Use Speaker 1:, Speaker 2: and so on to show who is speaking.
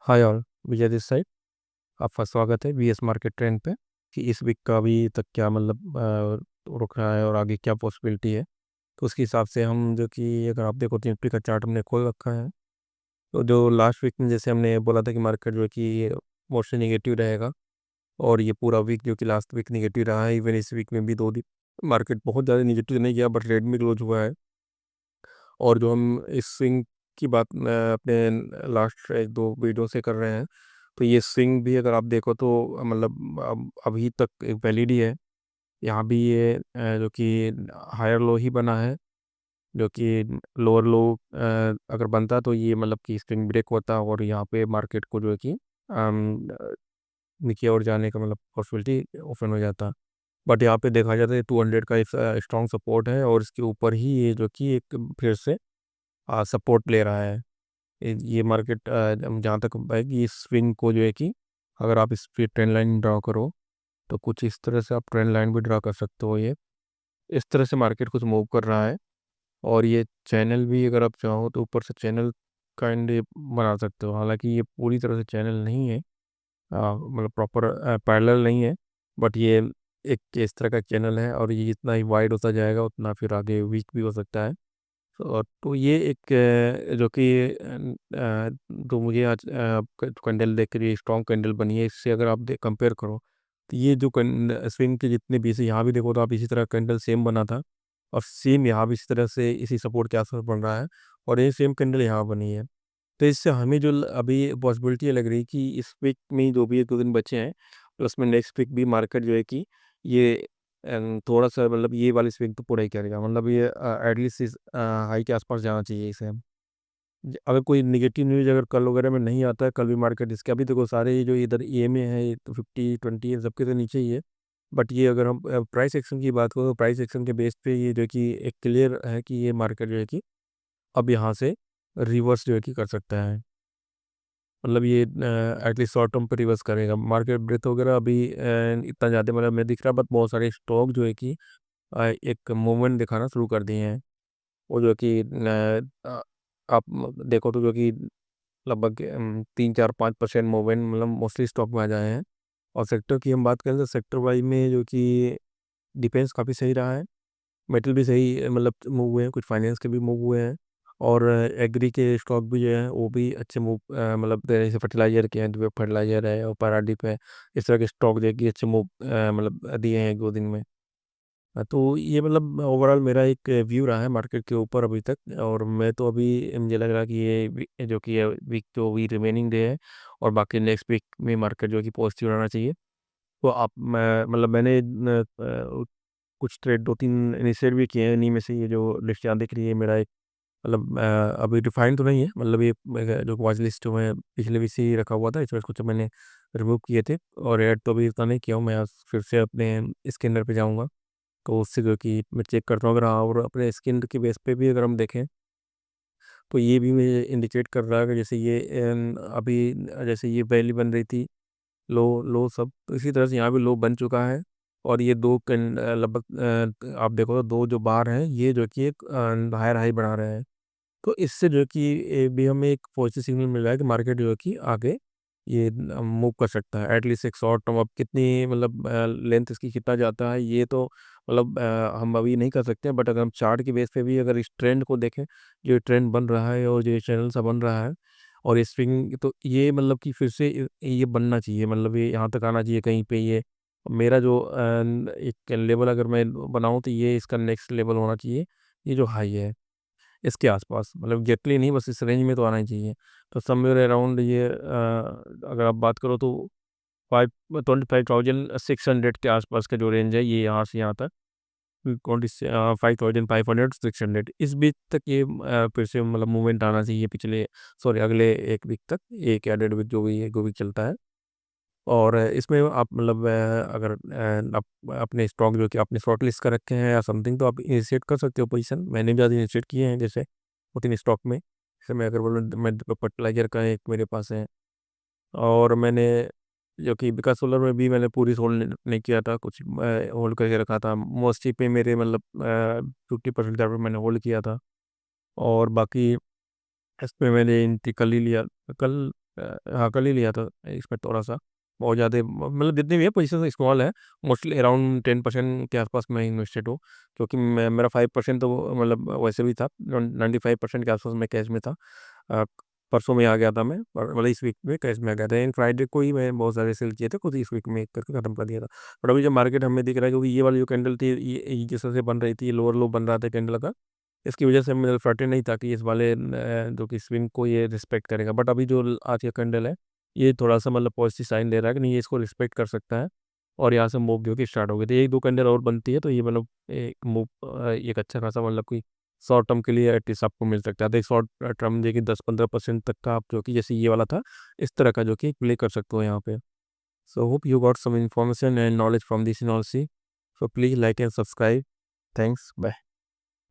Speaker 1: Hi all, Vijay this side. आपका स्वागत है बीएस मार्केट ट्रेंड पे कि इस वीक का अभी तक क्या रुक रहा है और आगे क्या पॉसिबिलिटी है। तो उसके हिसाब से हम जो कि अगर आप देखो तो निफ्टी का चार्ट हमने खोल रखा है। तो जो लास्ट वीक में जैसे हमने बोला था कि मार्केट जो है कि मोस्टली नेगेटिव रहेगा, और ये पूरा वीक जो कि लास्ट वीक नेगेटिव रहा है। इवन इस वीक में भी 2 दिन मार्केट बहुत ज़्यादा नेगेटिव नहीं गया, बट रेड में क्लोज हुआ है। और जो हम इस स्विंग की बात अपने लास्ट एक दो वीडियो से कर रहे हैं, तो ये स्विंग भी अगर आप देखो तो अभी तक एक वैलिड ही है। यहाँ भी ये जो कि हायर लो ही बना है, जो कि लोअर लो अगर बनता तो ये कि स्विंग ब्रेक होता और यहाँ पे मार्केट को जो है कि नीचे और जाने का पॉसिबिलिटी ओपन हो जाता। बट यहाँ पे देखा जाता है 200 का एक स्ट्रॉन्ग सपोर्ट है, और इसके ऊपर ही ये जो कि एक फिर से सपोर्ट ले रहा है। ये मार्केट जहाँ तक है कि इस स्विंग को जो है कि अगर आप इस पे ट्रेंड लाइन ड्रा करो तो कुछ इस तरह से आप ट्रेंड लाइन भी ड्रा कर सकते हो। ये इस तरह से मार्केट कुछ मूव कर रहा है, और ये चैनल भी अगर आप चाहो तो ऊपर से चैनल काइंड बना सकते हो। हालांकि ये पूरी तरह से चैनल नहीं है, प्रॉपर पैरेलल नहीं है, बट ये एक इस तरह का चैनल है, और ये जितना ही वाइड होता जाएगा उतना फिर आगे वीक भी हो सकता है। और तो ये एक जो कि तो मुझे आज कैंडल देख कर ये स्ट्रॉन्ग कैंडल बनी है, इससे अगर आप कंपेयर करो तो ये जो स्विंग के जितने भी से यहाँ भी देखो तो आप इसी तरह कैंडल सेम बना था, और सेम यहाँ भी इसी तरह से इसी सपोर्ट के आसपास बन रहा है, और ये सेम कैंडल यहाँ बनी है। तो इससे हमें जो अभी पॉसिबिलिटी लग रही है कि इस वीक में जो भी 2 दिन बचे हैं, प्लस में नेक्स्ट वीक भी मार्केट जो है कि ये थोड़ा सा ये वाली स्विंग तो पूरा ही करेगा। ये एटलीस्ट इस हाई के आसपास जाना चाहिए इसे। अगर कोई निगेटिव न्यूज़ अगर कल वगैरह में नहीं आता है, कल भी मार्केट इसके अभी देखो सारे ये जो इधर ईएमए है तो 50-20 है, सबके तो नीचे ही है। बट ये अगर हम प्राइस एक्शन की बात करें तो प्राइस एक्शन के बेस पे ये जो कि एक क्लियर है कि ये मार्केट जो है कि अब यहाँ से रिवर्स जो है कि कर सकता है। ये एटलीस्ट शॉर्ट टर्म पे रिवर्स करेगा। मार्केट ब्रेथ वगैरह अभी इतना ज़्यादा मैं दिख रहा, बट बहुत सारे स्टॉक जो है कि एक मूवमेंट दिखाना शुरू कर दिए हैं। वो जो कि आप देखो तो जो कि लगभग 3-4-5% मूवमेंट मोस्टली स्टॉक में आ जाए हैं। और सेक्टर की हम बात करें तो सेक्टर वाइज में जो कि डिफेंस काफ़ी सही रहा है, मेटल भी सही मूव हुए हैं, कुछ फाइनेंस के भी मूव हुए हैं, और एग्री के स्टॉक भी जो है वो भी अच्छे मूव जैसे फर्टिलाइजर के हैं, तो फर्टिलाइजर है और पाराडीप है। इस तरह के स्टॉक जो है कि अच्छे मूव दिए हैं 2 दिन में। तो ये ओवरऑल मेरा एक व्यू रहा है मार्केट के ऊपर अभी तक। और मैं तो अभी मुझे लग रहा है कि जो कि वीक जो वी रिमेनिंग डे है, और बाकी नेक्स्ट वीक में मार्केट जो है कि पॉजिटिव रहना चाहिए। तो आप मैंने कुछ ट्रेड 2-3 इनिशिएट भी किए हैं। इन्हीं में से ये जो लिस्ट यहाँ दिख रही है मेरा एक अभी डिफाइन तो नहीं है, ये जो वॉच लिस्ट में पिछले भी से ही रखा हुआ था, इस वजह से कुछ मैंने रिमूव किए थे, और ऐड तो अभी उतना नहीं किया हूँ। मैं आज फिर से अपने स्कैनर पे जाऊँगा, तो उससे जो कि मैं चेक करता हूँ। अगर हाँ, और अपने स्किन के बेस पे भी अगर हम देखें तो ये भी मुझे इंडिकेट कर रहा है कि जैसे ये अभी जैसे ये पहली बन रही थी लो लो सब, तो इसी तरह से यहाँ भी लो बन चुका है। और ये आप देखो तो दो जो बार हैं ये जो कि एक हायर हाई बना रहे हैं। तो इससे जो कि भी हमें एक पॉजिटिव सिग्नल मिल रहा है कि मार्केट जो है कि आगे ये मूव कर सकता है। एटलीस्ट एक शॉर्ट टर्म, अब कितनी लेंथ इसकी कितना जाता है ये तो हम अभी नहीं कर सकते हैं। बट अगर हम चार्ट के बेस पे भी अगर इस ट्रेंड को देखें, जो ट्रेंड बन रहा है और जो चैनल सा बन रहा है, और ये स्विंग, तो ये कि फिर से ये बनना चाहिए, ये यहाँ तक आना चाहिए कहीं पे। ये मेरा जो एक लेवल अगर मैं बनाऊँ तो ये इसका नेक्स्ट लेवल होना चाहिए, ये जो हाई है इसके आसपास, एग्जैक्टली नहीं, बस इस रेंज में तो आना ही चाहिए। तो समवेयर अराउंड ये अगर आप बात करो तो 25,600 के आसपास का जो रेंज है, ये यहाँ से यहाँ तक 25,500 600, इस बीच तक ये फिर से मूवमेंट आना चाहिए पिछले, सॉरी, अगले एक वीक तक, एक या 1.5 वीक जो भी एक वीक चलता है। और इसमें आप अगर आप अपने स्टॉक जो कि आपने शॉर्ट लिस्ट कर रखे हैं या समथिंग, तो आप इनिशिएट कर सकते हो पोजीशन। मैंने भी ज़्यादा इनिशिएट किए हैं, जैसे 2-3 स्टॉक में। जैसे मैं अगर बोलूँ, मैं फर्टिलाइजर का एक मेरे पास है, और मैंने जो कि विकास सोलर में भी मैंने पूरी होल्ड नहीं किया था, कुछ होल्ड करके रखा था। मोस्टली पे मेरे 50% पे मैंने होल्ड किया था, और बाकी इस पे मैंने कल ही लिया। कल हाँ कल ही लिया था इसमें थोड़ा सा, बहुत ज़्यादा मतलब जितनी भी है पोजीशन स्मॉल है, मोस्टली अराउंड 10% के आसपास मैं इन्वेस्टेड हूँ, क्योंकि मेरा 5% तो मतलब वैसे भी था, 95% के आसपास मैं कैश में था। अ, परसों में आ गया था मैं, मतलब इस वीक में कैश में आ गया था, इन फ्राइडे को ही मैं बहुत सारे सेल किए थे, खुद इस वीक में एक करके खत्म कर दिया था। बट अभी जो मार्केट हमें दिख रहा है, क्योंकि ये वाली जो कैंडल थी ये जिस तरह से बन रही थी, लोअर लो बन रहा था कैंडल का, इसकी वजह से मुझे सर्टेन नहीं था कि इस वाले जो कि स्विंग को ये रिस्पेक्ट करेगा। बट अभी जो आज का कैंडल है, ये थोड़ा सा मतलब पॉजिटिव साइन दे रहा है कि नहीं ये इसको रिस्पेक्ट कर सकता है, और यहाँ से मूव जो कि स्टार्ट हो गई, तो एक दो कैंडल और बनती है तो ये मतलब एक मूव एक अच्छा खासा मतलब कोई शॉर्ट टर्म के लिए एटलीस्ट आपको मिल सकता है। तो एक शॉर्ट टर्म देखिए 10-15% तक का आप जो कि जैसे ये वाला था, इस तरह का जो कि प्ले कर सकते हो यहाँ पे। So hope you got some information and knowledge from this analysis. So please like and subscribe. Thanks, bye.